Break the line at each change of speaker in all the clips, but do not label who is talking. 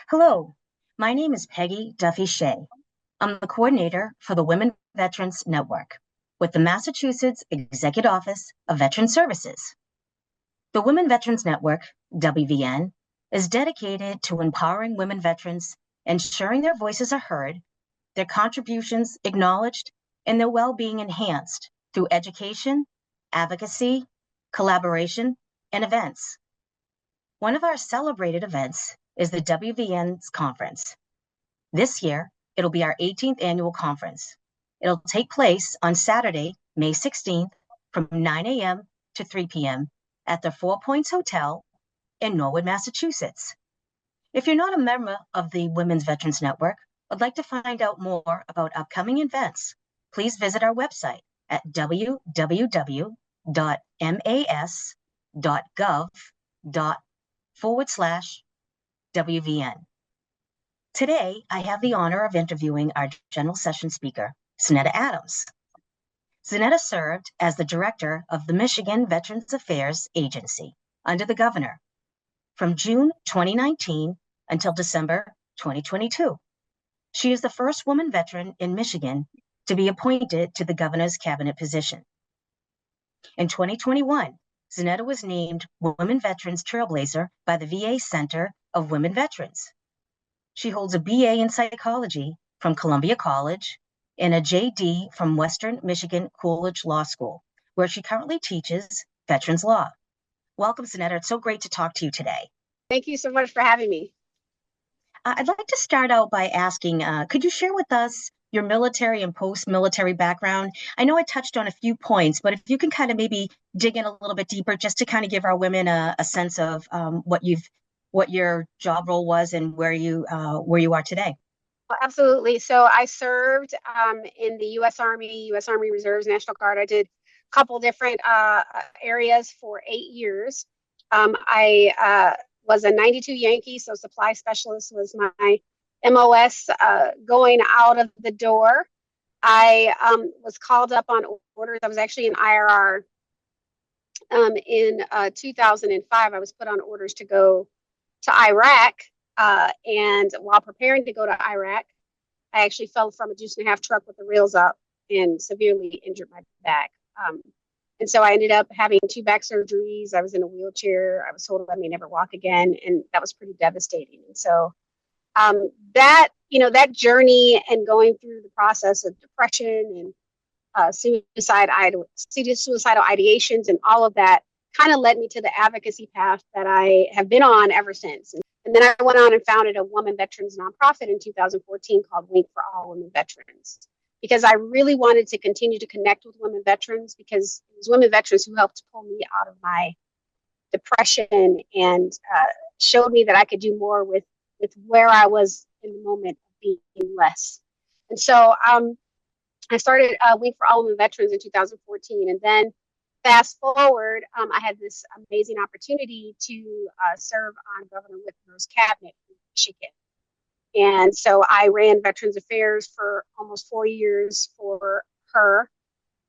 Hello, my name is Peggy Duffy Shea. I'm the coordinator for the Women Veterans Network with the Massachusetts Executive Office of Veteran Services. The Women Veterans Network, WVN, is dedicated to empowering women veterans, ensuring their voices are heard, their contributions acknowledged, and their well-being enhanced through education, advocacy, collaboration, and events. One of our celebrated events is the WVN's conference. This year, it'll be our 18th annual conference. It'll take place on Saturday, May 16th from 9 a.m. to 3 p.m. at the Four Points Hotel in Norwood, Massachusetts. If you're not a member of the Women's Veterans Network, would like to find out more about upcoming events, please visit our website at www.mas.gov.WVN. Today, I have the honor of interviewing our general session speaker, Zaneta Adams. Zaneta served as the director of the Michigan Veterans Affairs Agency under the governor from June 2019 until December 2022. She is the first woman veteran in Michigan to be appointed to the governor's cabinet position. In 2021, Zaneta was named Women Veterans Trailblazer by the VA Center of Women Veterans. She holds a BA in psychology from Columbia College and a JD from Western Michigan Coolidge Law School, where she currently teaches veterans law. Welcome, Zaneta. It's so great to talk to you today.
Thank you so much for having me.
I'd like to start out by asking, could you share with us your military and post-military background? I know I touched on a few points, but if you can kind of maybe dig in a little bit deeper, just to kind of give our women a sense of what your job role was and where you are today.
Well, absolutely. So I served in the U.S. Army Reserves, National Guard. I did a couple different areas for 8 years. I was a 92 Yankee, so supply specialist was my MOS going out of the door. I was called up on orders. I was actually in IRR in 2005. I was put on orders to go to Iraq. And while preparing to go to Iraq, I actually fell from a juice and a half truck with the rails up and severely injured my back. And so I ended up having 2 back surgeries. I was in a wheelchair. I was told I may never walk again. And that was pretty devastating. And so that journey and going through the process of depression and suicidal ideations and all of that kind of led me to the advocacy path that I have been on ever since. And then I went on and founded a woman veterans nonprofit in 2014 called Wink for All Women Veterans, because I really wanted to continue to connect with women veterans, because it was women veterans who helped pull me out of my depression and showed me that I could do more with where I was in the moment of being less. And so I started Wink for All Women Veterans in 2014, and then fast forward, I had this amazing opportunity to serve on Governor Whitmer's cabinet in Michigan. And so I ran Veterans Affairs for almost 4 years for her.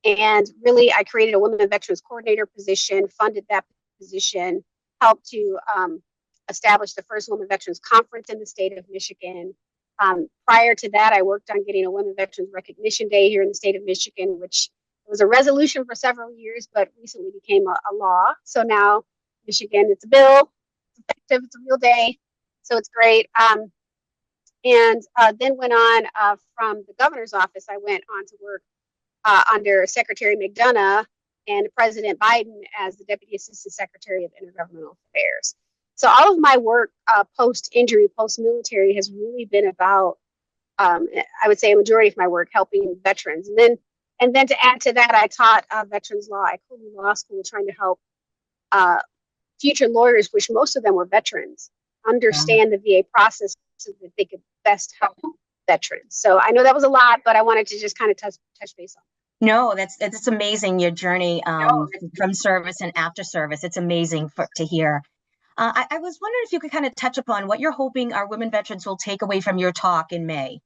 And really, I created a Women Veterans Coordinator position, funded that position, helped to establish the first Women Veterans Conference in the state of Michigan. Prior to that, I worked on getting a Women Veterans Recognition Day here in the state of Michigan, which was a resolution for several years, but recently became a law. So now Michigan, it's a bill, it's effective, it's a real day. So it's great. And then went on from the governor's office, I went on to work under Secretary McDonough and President Biden as the Deputy Assistant Secretary of Intergovernmental Affairs. So all of my work post-injury, post-military has really been about, I would say a majority of my work helping veterans. And then to add to that, I taught veterans law at Coolidge Law School, trying to help future lawyers, which most of them were veterans, understand the VA process so that they could best help veterans. So I know that was a lot, but I wanted to just kind of touch base on it.
No, that's amazing, your journey from service and after service. It's amazing to hear. I was wondering if you could kind of touch upon what you're hoping our women veterans will take away from your talk in May.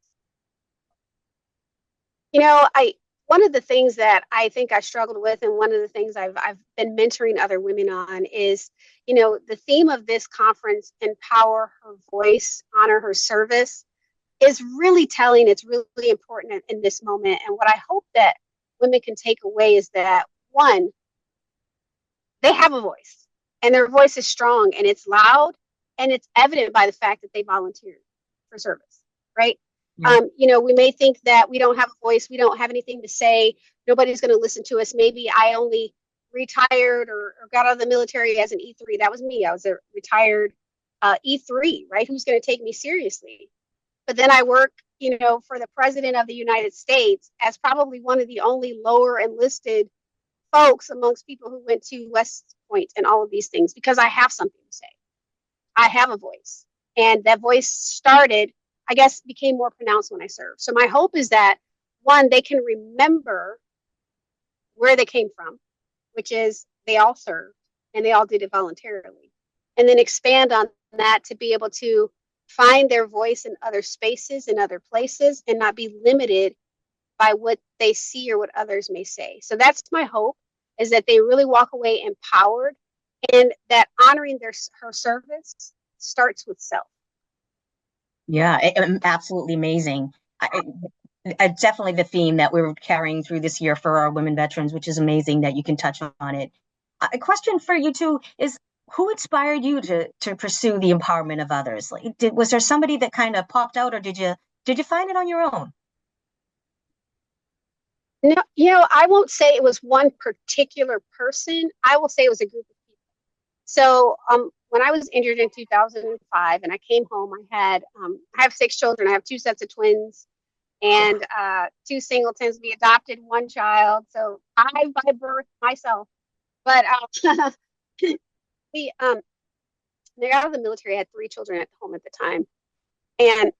one of the things that I think I struggled with, and one of the things I've been mentoring other women on is, the theme of this conference, empower her voice, honor her service, is really telling. It's really important in this moment. And what I hope that women can take away is that, one, they have a voice, and their voice is strong and it's loud, and it's evident by the fact that they volunteered for service, right?
Yeah.
We may think that we don't have a voice, we don't have anything to say, nobody's going to listen to us. Maybe I only retired or got out of the military as an E3. That was me. I was a retired E3, right? Who's going to take me seriously? But then I work, for the president of the United States as probably one of the only lower enlisted folks amongst people who went to West Point and all of these things, because I have something to say. I have a voice. And that voice became more pronounced when I served. So my hope is that, one, they can remember where they came from, which is they all served and they all did it voluntarily. And then expand on that to be able to find their voice in other spaces, in other places, and not be limited by what they see or what others may say. So that's my hope, is that they really walk away empowered, and that honoring her service starts with self.
Yeah, absolutely amazing. Definitely the theme that we're carrying through this year for our women veterans, which is amazing that you can touch on it. A question for you too is, who inspired you to pursue the empowerment of others? Like, was there somebody that kind of popped out, or did you find it on your own?
No, I won't say it was one particular person. I will say it was a group of people. So when I was injured in 2005 and I came home, I have 6 children. I have 2 sets of twins and 2 singletons. We adopted 1 child, so 5 by birth myself. But we they got out of the military. I had 3 children at home at the time, and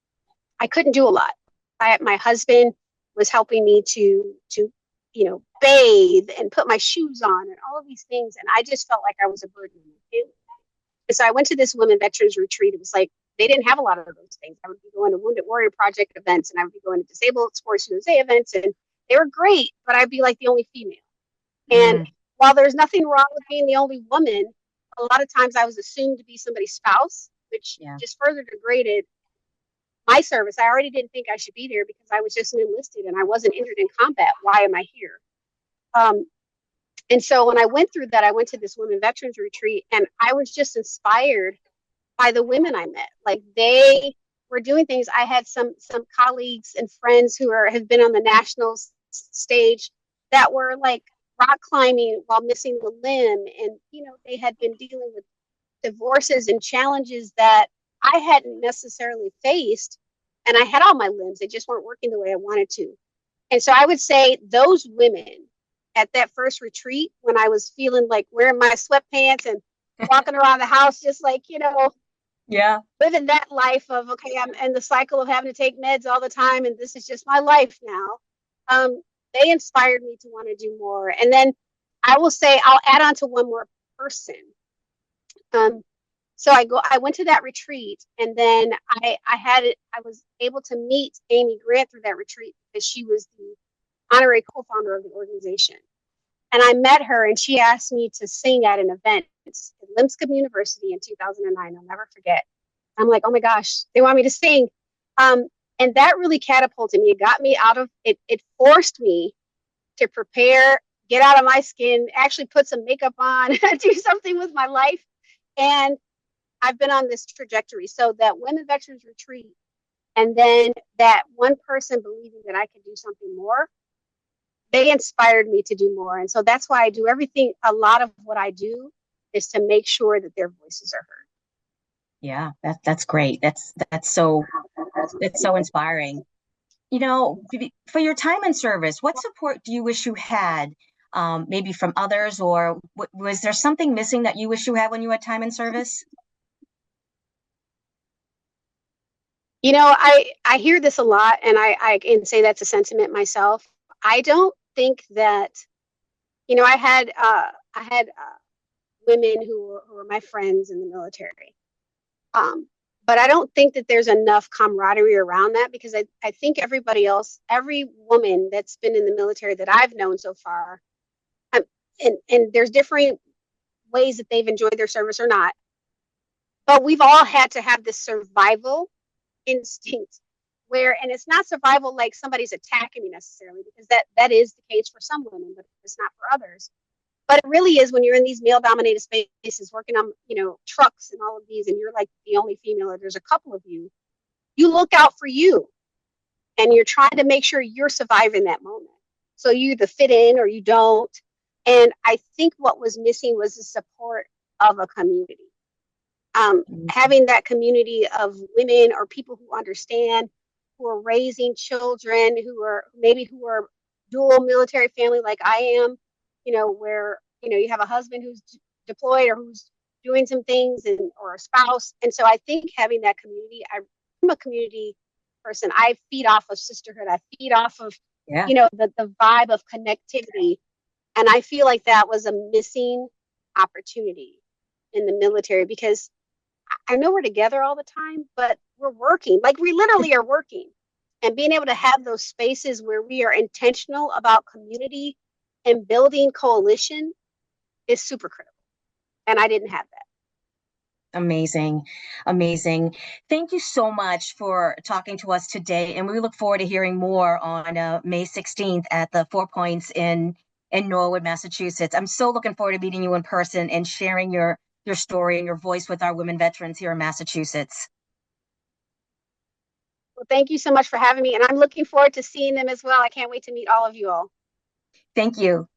I couldn't do a lot. My husband was helping me to bathe and put my shoes on and all of these things, and I just felt like I was a burden on my family. And so I went to this women veterans retreat. It was like they didn't have a lot of those things. I would be going to Wounded Warrior Project events, and I would be going to Disabled Sports USA events, and they were great, but I'd be like the only female. And while there's nothing wrong with being the only woman, a lot of times I was assumed to be somebody's spouse, which just further degraded my service. I already didn't think I should be there because I was just an enlisted and I wasn't injured in combat. Why am I here? And so when I went through that, I went to this women veterans retreat, and I was just inspired by the women I met. Like, they were doing things. I had some colleagues and friends who have been on the national stage that were like rock climbing while missing a limb, and they had been dealing with divorces and challenges that I hadn't necessarily faced, and I had all my limbs. They just weren't working the way I wanted to. And so I would say those women at that first retreat, when I was feeling like wearing my sweatpants and walking around the house, just like, living that life of, okay, I'm in the cycle of having to take meds all the time, and this is just my life now. They inspired me to want to do more. And then I will say, I'll add on to one more person. So I went to that retreat, and then I was able to meet Amy Grant through that retreat because she was the honorary co-founder of the organization. And I met her, and she asked me to sing at an event at Lipscomb University in 2009. I'll never forget. I'm like, oh my gosh, they want me to sing. And that really catapulted me. It got me out of it. It forced me to prepare, get out of my skin, actually put some makeup on, do something with my life. And I've been on this trajectory. So that Women Veterans Retreat, and then that one person believing that I could do something more, they inspired me to do more. And so that's why I do everything. A lot of what I do is to make sure that their voices are heard.
Yeah, that's great. That's so inspiring. For your time in service, what support do you wish you had? Maybe from others, or was there something missing that you wish you had when you had time in service?
I hear this a lot, and I can say that's a sentiment myself. I don't think that, I had women who were my friends in the military. But I don't think that there's enough camaraderie around that, because I think everybody else, every woman that's been in the military that I've known so far, um, and there's different ways that they've enjoyed their service or not, but we've all had to have this survival instinct where, and it's not survival like somebody's attacking me necessarily, because that is the case for some women, but it's not for others. But it really is when you're in these male dominated spaces working on, trucks and all of these, and you're like the only female, or there's a couple of you, you look out for you, and you're trying to make sure you're surviving that moment. So you either fit in or you don't. And I think what was missing was the support of a community. Having that community of women or people who understand, who are raising children, who are dual military family like I am, where you have a husband who's deployed or who's doing some things, or a spouse. And so I think having that community, I'm a community person. I feed off of sisterhood. I feed off of the vibe of connectivity. And I feel like that was a missing opportunity in the military, because I know we're together all the time, but we're working. Like, we literally are working. And being able to have those spaces where we are intentional about community and building coalition is super critical. And I didn't have that.
Amazing. Amazing. Thank you so much for talking to us today. And we look forward to hearing more on May 16th at the Four Points in Norwood, Massachusetts. I'm so looking forward to meeting you in person and sharing your story and your voice with our women veterans here in Massachusetts.
Well, thank you so much for having me. And I'm looking forward to seeing them as well. I can't wait to meet all of you all.
Thank you.